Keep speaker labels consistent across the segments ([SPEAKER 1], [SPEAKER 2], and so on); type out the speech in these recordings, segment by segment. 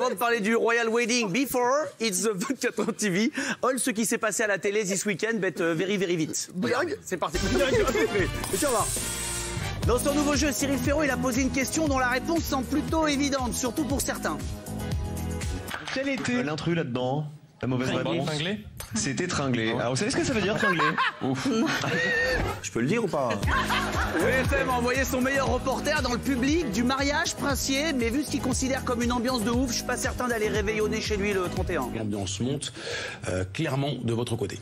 [SPEAKER 1] Avant de parler du Royal Wedding, before, it's the 24 TV. All ce qui s'est passé à la télé this weekend, but very, very vite. C'est parti. Tiens, on va. Dans son nouveau jeu, Cyril Ferraud, il a posé une question dont la réponse semble plutôt évidente, surtout pour certains.
[SPEAKER 2] Quel était l'intrus là-dedans? La mauvaise réponse. C'était tringlé. Alors vous savez ce que ça veut dire tringlé? Ouf.
[SPEAKER 3] Je peux le dire ou pas?
[SPEAKER 1] BFM a envoyé son meilleur reporter dans le public du mariage princier, mais vu ce qu'il considère comme une ambiance de ouf, je suis pas certain d'aller réveillonner chez lui le 31.
[SPEAKER 4] L'ambiance monte clairement de votre côté.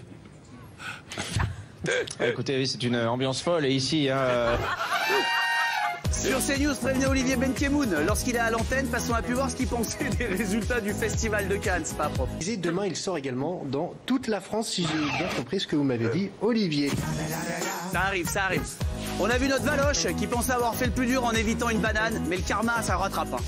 [SPEAKER 5] Écoutez, oui, c'est une ambiance folle et ici,
[SPEAKER 1] Sur CNews, prévenez Olivier Benkemoun. Lorsqu'il est à l'antenne, passons à pu voir ce qu'il pensait des résultats du Festival de Cannes. C'est pas propre.
[SPEAKER 6] Demain, il sort également dans toute la France, si j'ai bien compris ce que vous m'avez dit, Olivier.
[SPEAKER 1] Ça arrive, ça arrive. On a vu notre Valoche qui pensait avoir fait le plus dur en évitant une banane, mais le karma, ça rattrape pas.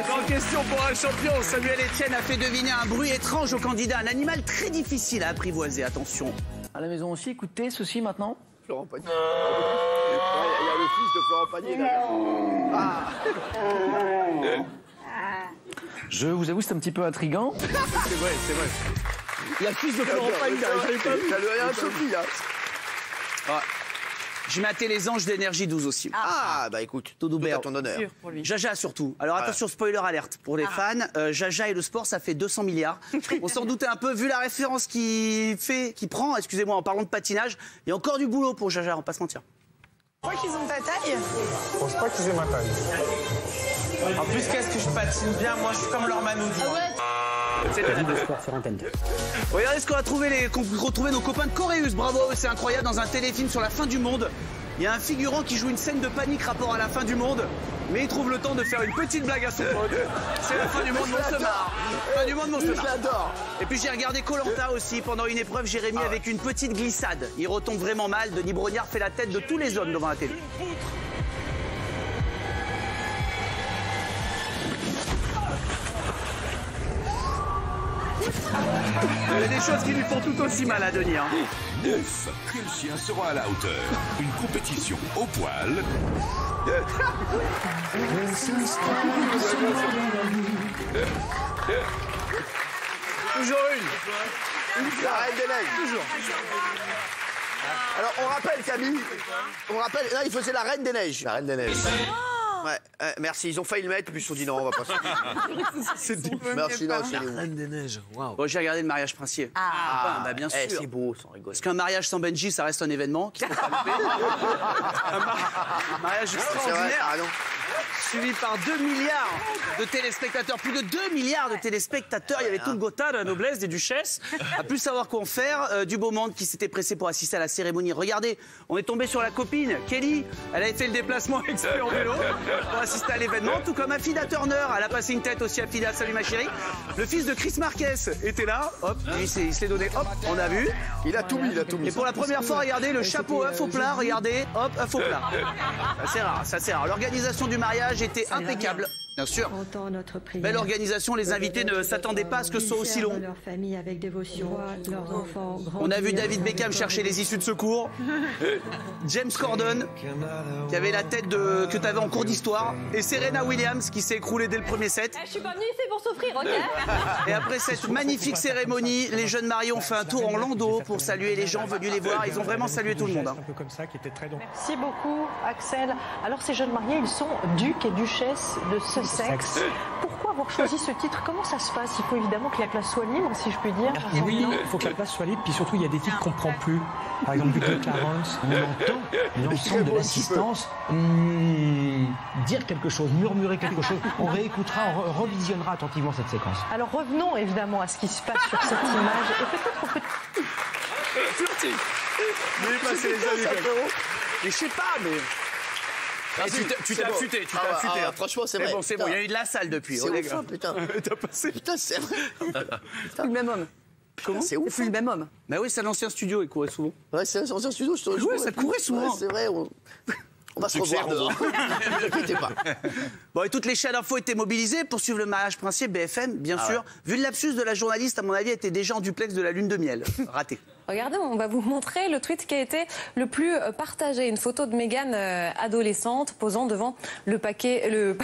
[SPEAKER 1] Sans question pour un champion, Samuel Etienne a fait deviner un bruit étrange au candidat, un animal très difficile à apprivoiser, attention.
[SPEAKER 7] À la maison aussi, écoutez ceci maintenant.
[SPEAKER 3] Florent Pagny. Il y a le fils de Florent Pagny là.
[SPEAKER 7] Je vous avoue, c'est un petit peu intriguant.
[SPEAKER 1] C'est vrai, c'est vrai. Il y a le fils de Florent Pagny,
[SPEAKER 3] Ça lui a rien Sophie, là.
[SPEAKER 1] Ouais. Je mets à les anges d'énergie 12 aussi.
[SPEAKER 3] Ah, bah écoute, tout à ton honneur.
[SPEAKER 1] Jaja surtout. Alors attention, spoiler alerte pour les fans. Jaja et le sport, ça fait 200 milliards. On s'en doutait un peu, vu la référence qu'il prend, excusez-moi, en parlant de patinage. Il y a encore du boulot pour Jaja, on va pas se mentir.
[SPEAKER 8] Je crois qu'ils ont ta taille.
[SPEAKER 9] Je pense pas qu'ils aient ma taille. En plus, qu'est-ce que je patine bien, moi je suis comme leur Manoudi.
[SPEAKER 1] C'est de sport sur Antenne 2. Regardez ce qu'on a retrouvé nos copains de Coréus. Bravo, c'est incroyable, dans un téléfilm sur la fin du monde. Il y a un figurant qui joue une scène de panique rapport à la fin du monde, mais il trouve le temps de faire une petite blague à son pote. C'est la fin du monde, on se marre. Fin du monde, on se marre.
[SPEAKER 3] J'adore.
[SPEAKER 1] Et puis j'ai regardé Koh-Lanta aussi. Pendant une épreuve, Jérémy avec une petite glissade. Il retombe vraiment mal. Denis Brognard fait la tête de tous les hommes devant la télé. Il y a des choses qui lui font tout aussi mal à Denis.
[SPEAKER 4] 9. Quel chien sera à la hauteur? Une compétition au poil.
[SPEAKER 1] Toujours une.
[SPEAKER 3] La Reine des Neiges.
[SPEAKER 1] Toujours.
[SPEAKER 3] Alors, on rappelle, Camille. On rappelle. Là, il faisait la Reine des Neiges. La Reine des Neiges. Ouais, merci. Ils ont failli le mettre, puis ils se sont dit non, on va pas se Merci, non, c'est les
[SPEAKER 1] Reine des Neiges. Waouh. Bon, j'ai regardé le mariage princier. Bah bien sûr.
[SPEAKER 3] C'est beau, sans rigoler.
[SPEAKER 1] Parce qu'un mariage sans Benji, ça reste un événement qu'il faut pas louper. Un mariage extraordinaire. Suivi par 2 milliards de téléspectateurs, plus de 2 milliards de téléspectateurs. Il y avait tout le Gotha, la noblesse, des duchesses. À plus savoir quoi en faire, du beau monde qui s'était pressé pour assister à la cérémonie. Regardez, on est tombé sur la copine, Kelly. Elle avait fait le déplacement exprès en vélo pour assister à l'événement, tout comme Afida Turner. Elle a passé une tête aussi, Afida, salut ma chérie. Le fils de Chris Marquez était là, hop, il se l'est donné, hop, on a vu.
[SPEAKER 3] Il a tout mis, il a tout mis.
[SPEAKER 1] Et pour la première fois, regardez, le chapeau œuf au plat, regardez, hop, œuf au plat. Ça c'est rare, ça c'est rare. L'organisation du mariage était impeccable, bien sûr. Belle organisation, les invités ne s'attendaient pas à ce que ce soit aussi long. On a vu David Beckham chercher les issues de secours. James Corden, qui avait la tête que tu avais en cours d'histoire. Et Serena Williams, qui s'est écroulée dès le premier set.
[SPEAKER 8] Je suis pas venue ici pour souffrir, ok?
[SPEAKER 1] Et après cette magnifique cérémonie, les jeunes mariés ont fait un tour en landau pour saluer les gens venus les voir. Ils ont vraiment salué tout le monde.
[SPEAKER 9] Un peu comme ça, qui était très long.
[SPEAKER 10] Merci beaucoup, Axel. Alors, ces jeunes mariés, ils sont ducs et duchesses de Sussex. Pourquoi avoir choisi ce titre? Comment ça se passe? Il faut évidemment que la place soit libre, si je puis dire.
[SPEAKER 9] Oui, il faut que la place soit libre, puis surtout, il y a des titres qu'on ne prend plus. Par exemple, Duc de Clarence.
[SPEAKER 11] On entend l'ensemble de l'assistance dire quelque chose, murmurer quelque chose. On réécoutera, on revisionnera attentivement cette séquence.
[SPEAKER 10] Alors, revenons évidemment à ce qui se passe sur cette image. Et peut-être on peut...
[SPEAKER 1] Mais je sais pas, mais... Tu t'as affûté, tu t'as affûté.
[SPEAKER 3] Franchement, c'est vrai.
[SPEAKER 1] Bon, c'est bon, il y a eu de la salle depuis.
[SPEAKER 3] C'est ouf, putain.
[SPEAKER 1] T'as passé.
[SPEAKER 3] Putain, c'est vrai.
[SPEAKER 8] C'est plus le même homme.
[SPEAKER 3] Comment? C'est ouf.
[SPEAKER 8] C'est plus le même homme.
[SPEAKER 1] Bah oui, c'est l'ancien studio, il courait souvent.
[SPEAKER 3] Ouais, c'est l'ancien studio, je te rejoins.
[SPEAKER 1] Ouais, ça courait souvent.
[SPEAKER 3] C'est vrai, on va se revoir dehors. Ne vous inquiétez pas.
[SPEAKER 1] Bon, et toutes les chaînes d'infos étaient mobilisées pour suivre le mariage princier, BFM, bien sûr. Vu le lapsus de la journaliste, à mon avis, elle était déjà en duplex de la lune de miel. Raté.
[SPEAKER 12] Regardez, on va vous montrer le tweet qui a été le plus partagé. Une photo de Meghan adolescente posant devant le palais de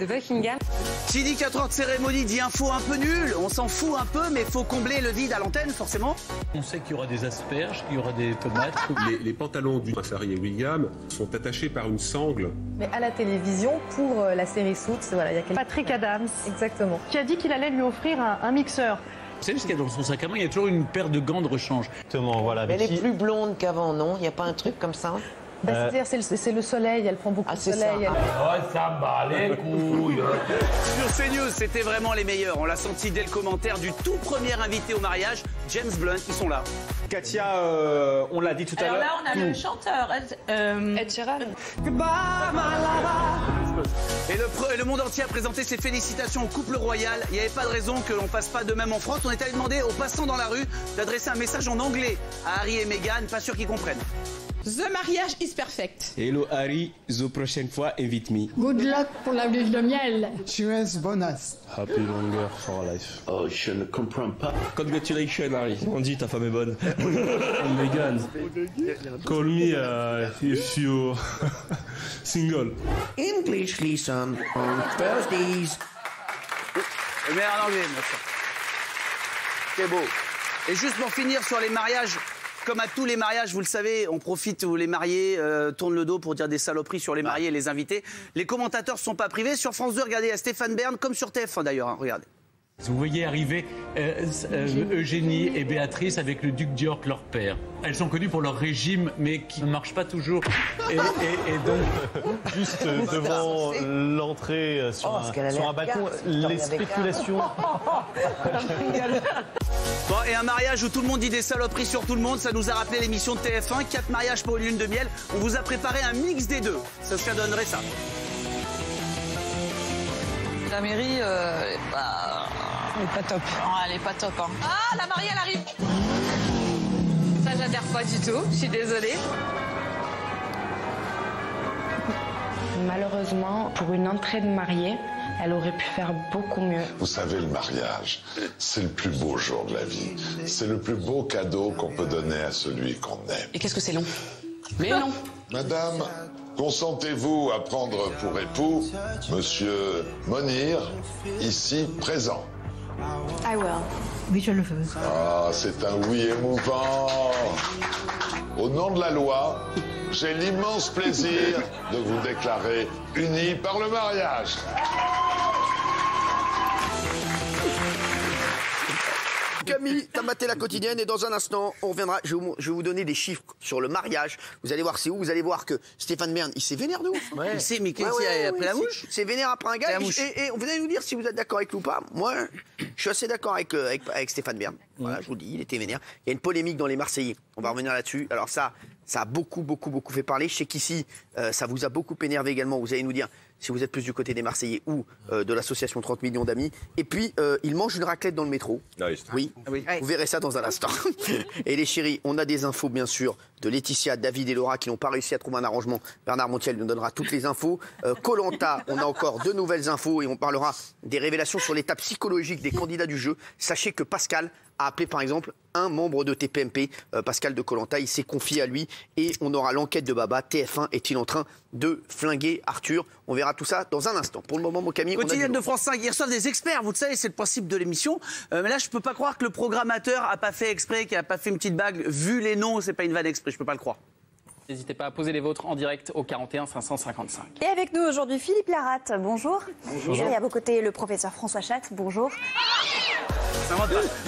[SPEAKER 12] Buckingham.
[SPEAKER 1] Qui dit 4 heures de cérémonie dit info un peu nulle. On s'en fout un peu, mais faut combler le vide à l'antenne, forcément.
[SPEAKER 13] On sait qu'il y aura des asperges, qu'il y aura des tomates. Les pantalons du prince Harry et William sont attachés par une sangle.
[SPEAKER 14] Mais à la télévision, pour la série Suits, voilà, il y a
[SPEAKER 10] Patrick Adams.
[SPEAKER 14] Exactement.
[SPEAKER 10] Qui a dit qu'il allait lui offrir un mixeur.
[SPEAKER 13] Vous savez ce qu'il y a dans son sac à main? Il y a toujours une paire de gants de rechange.
[SPEAKER 2] Exactement, voilà.
[SPEAKER 15] Elle est plus blonde qu'avant, non? Il n'y a pas un truc comme ça?
[SPEAKER 14] C'est-à-dire, c'est le soleil, elle prend beaucoup de soleil.
[SPEAKER 13] Ça bat les couilles.
[SPEAKER 1] Sur CNews, c'était vraiment les meilleurs. On l'a senti dès le commentaire du tout premier invité au mariage, James Blunt. Ils sont là.
[SPEAKER 16] Katia, on l'a dit tout à l'heure.
[SPEAKER 8] Alors là, on a le chanteur,
[SPEAKER 14] Ed Sheeran.
[SPEAKER 1] Et le monde entier a présenté ses félicitations au couple royal. Il n'y avait pas de raison que l'on fasse pas de même en France. On est allé demander aux passants dans la rue d'adresser un message en anglais à Harry et Meghan. Pas sûr qu'ils comprennent.
[SPEAKER 8] The mariage is perfect.
[SPEAKER 5] Hello Harry, the prochaine fois invite me.
[SPEAKER 8] Good luck pour la lune de miel.
[SPEAKER 6] Cheers, bonus.
[SPEAKER 5] Happy longer for life.
[SPEAKER 13] Oh, je ne comprends pas.
[SPEAKER 5] Congratulations Harry. On dit ta femme est bonne.
[SPEAKER 13] Megan, call me if you single.
[SPEAKER 3] English lesson on Thursdays.
[SPEAKER 1] Mais en anglais, bien sûr. C'est beau. Et juste pour finir sur les mariages. Comme à tous les mariages, vous le savez, on profite où les mariés tournent le dos pour dire des saloperies sur les mariés et les invités. Les commentateurs ne sont pas privés. Sur France 2, regardez, il y a Stéphane Bern, comme sur TF1 d'ailleurs, hein, regardez.
[SPEAKER 13] Vous voyez arriver Eugénie et Béatrice avec le duc d'York, leur père. Elles sont connues pour leur régime, mais qui ne marche pas toujours. Et donc,
[SPEAKER 2] juste devant l'entrée sur un balcon, les spéculations.
[SPEAKER 1] Bon, et un mariage où tout le monde dit des saloperies sur tout le monde, ça nous a rappelé l'émission de TF1, 4 mariages pour une lune de miel. On vous a préparé un mix des deux. Ça donnerait ça.
[SPEAKER 8] La mairie, elle est pas top. Non, elle est pas top. Hein. Ah, la mariée, elle arrive. Ça, j'adhère pas du tout. Je suis désolée.
[SPEAKER 17] Malheureusement, pour une entrée de mariée, elle aurait pu faire beaucoup mieux.
[SPEAKER 18] Vous savez, le mariage, c'est le plus beau jour de la vie. C'est le plus beau cadeau qu'on peut donner à celui qu'on aime.
[SPEAKER 8] Et qu'est-ce que c'est long? Mais non.
[SPEAKER 18] Madame, consentez-vous à prendre pour époux Monsieur Monir, ici présent?
[SPEAKER 8] I will. Oui, je le veux.
[SPEAKER 18] Ah, c'est un oui émouvant. Au nom de la loi, j'ai l'immense plaisir de vous déclarer unis par le mariage.
[SPEAKER 3] Camille, t'as maté la quotidienne et dans un instant, on reviendra. Je vais vous donner des chiffres sur le mariage. Vous allez voir c'est où. Vous allez voir que Stéphane Bern, il s'est vénère de ouf.
[SPEAKER 1] Ouais. Il s'est, mais qu'est-ce qu'il a après la mouche?
[SPEAKER 3] C'est vénère après un gars. Et vous allez nous dire si vous êtes d'accord avec lui ou pas. Moi, je suis assez d'accord avec Stéphane Bern. Voilà, je vous le dis, il était vénère. Il y a une polémique dans les Marseillais. On va revenir là-dessus. Alors ça a beaucoup fait parler. Je sais qu'ici, ça vous a beaucoup énervé également. Vous allez nous dire si vous êtes plus du côté des Marseillais ou de l'association 30 millions d'amis. Et puis, il mange une raclette dans le métro. Oui, vous verrez ça dans un instant. Et les chéris, on a des infos, bien sûr, de Laetitia, David et Laura qui n'ont pas réussi à trouver un arrangement. Bernard Montiel nous donnera toutes les infos. Koh-Lanta, on a encore de nouvelles infos et on parlera des révélations sur l'état psychologique des candidats du jeu. Sachez que Pascal a appelé par exemple un membre de TPMP, Pascal de Koh-Lanta, il s'est confié à lui et on aura l'enquête de Baba. TF1 est-il en train de flinguer Arthur? On verra tout ça dans un instant. Pour le moment, mon Camille,
[SPEAKER 1] quotidienne de France 5, ils reçoivent des experts, vous le savez, c'est le principe de l'émission. Mais là, je peux pas croire que le programmateur a pas fait exprès, qu'il a pas fait une petite bague. Vu les noms, c'est pas une vanne exprès, je peux pas le croire.
[SPEAKER 19] N'hésitez pas à poser les vôtres en direct au 41 555.
[SPEAKER 20] Et avec nous aujourd'hui, Philippe Laratte, bonjour.
[SPEAKER 19] Bonjour.
[SPEAKER 20] Et à vos côtés, le professeur François Chat, bonjour.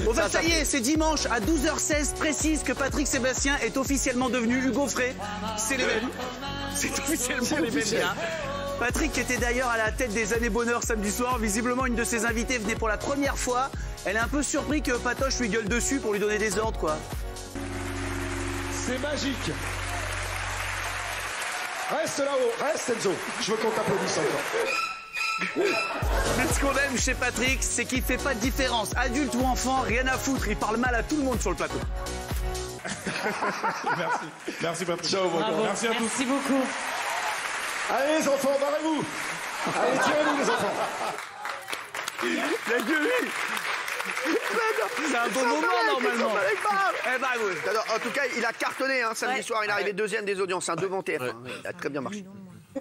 [SPEAKER 1] Bon, ça y est, c'est dimanche à 12h16 précise que Patrick Sébastien est officiellement devenu Hugo Frey. C'est les mêmes. C'est officiellement les mêmes gars. Patrick était d'ailleurs à la tête des Années Bonheur samedi soir. Visiblement, une de ses invitées venait pour la première fois. Elle est un peu surprise que Patoche lui gueule dessus pour lui donner des ordres, quoi.
[SPEAKER 16] C'est magique. Reste là-haut, reste Enzo. Je veux qu'on t'applaudisse encore.
[SPEAKER 1] Mais ce qu'on aime chez Patrick, c'est qu'il fait pas de différence. Adulte ou enfant, rien à foutre. Il parle mal à tout le monde sur le plateau.
[SPEAKER 16] Merci. Merci Patrick. Ciao,
[SPEAKER 8] bravo.
[SPEAKER 16] Merci à tous.
[SPEAKER 8] Merci beaucoup.
[SPEAKER 16] Allez les enfants, barrez-vous. Allez, tirez-vous les enfants.
[SPEAKER 1] La gueule. C'est un beau moment, normalement.
[SPEAKER 3] Eh ben, oui. En tout cas, il a cartonné samedi soir. Il est arrivé deuxième des audiences, devant TF1. Il a très bien marché.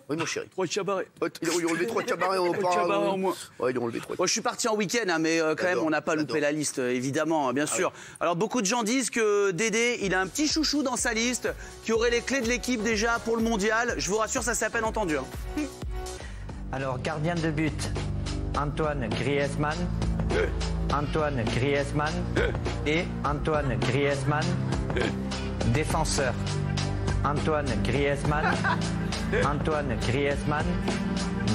[SPEAKER 3] Oui, mon chéri.
[SPEAKER 1] 3 cabarets.
[SPEAKER 3] Ils ont relevé 3 cabarets en
[SPEAKER 1] moins.
[SPEAKER 3] Ouais, ils ont relevé 3.
[SPEAKER 1] Bon, je suis parti en week-end, mais quand même, on n'a pas loupé la liste, évidemment, bien sûr. Alors, beaucoup de gens disent que Dédé, il a un petit chouchou dans sa liste, qui aurait les clés de l'équipe déjà pour le mondial. Je vous rassure, ça s'est à peine entendu.
[SPEAKER 21] Alors, gardien de but, Antoine Griezmann. Antoine Griezmann et Antoine Griezmann. Défenseur, Antoine Griezmann. Antoine Griezmann,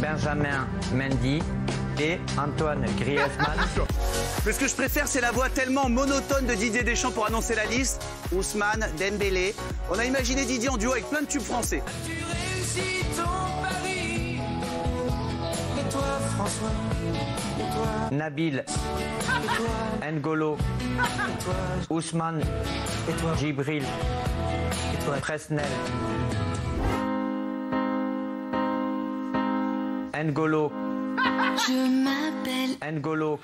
[SPEAKER 21] Benjamin Mendy et Antoine Griezmann.
[SPEAKER 1] Mais ce que je préfère, c'est la voix tellement monotone de Didier Deschamps pour annoncer la liste. Ousmane Dembélé. On a imaginé Didier en duo avec plein de tubes français.
[SPEAKER 22] Tu réussis ton pari. Et toi, François. Et toi.
[SPEAKER 21] Nabil.
[SPEAKER 22] Et toi.
[SPEAKER 21] N'Golo.
[SPEAKER 22] Et toi.
[SPEAKER 21] Ousmane.
[SPEAKER 22] Et toi.
[SPEAKER 21] Djibril.
[SPEAKER 22] Et toi.
[SPEAKER 21] Presnel. N'Golo.
[SPEAKER 22] Je m'appelle
[SPEAKER 21] N'Golo.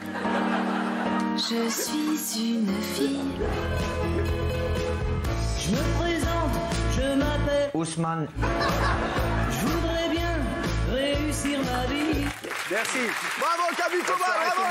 [SPEAKER 22] Je suis une fille. Je me présente, je m'appelle
[SPEAKER 21] Ousmane.
[SPEAKER 22] Je voudrais bien réussir ma vie.
[SPEAKER 1] Merci.
[SPEAKER 3] Bravo, Kabikoba, bravo.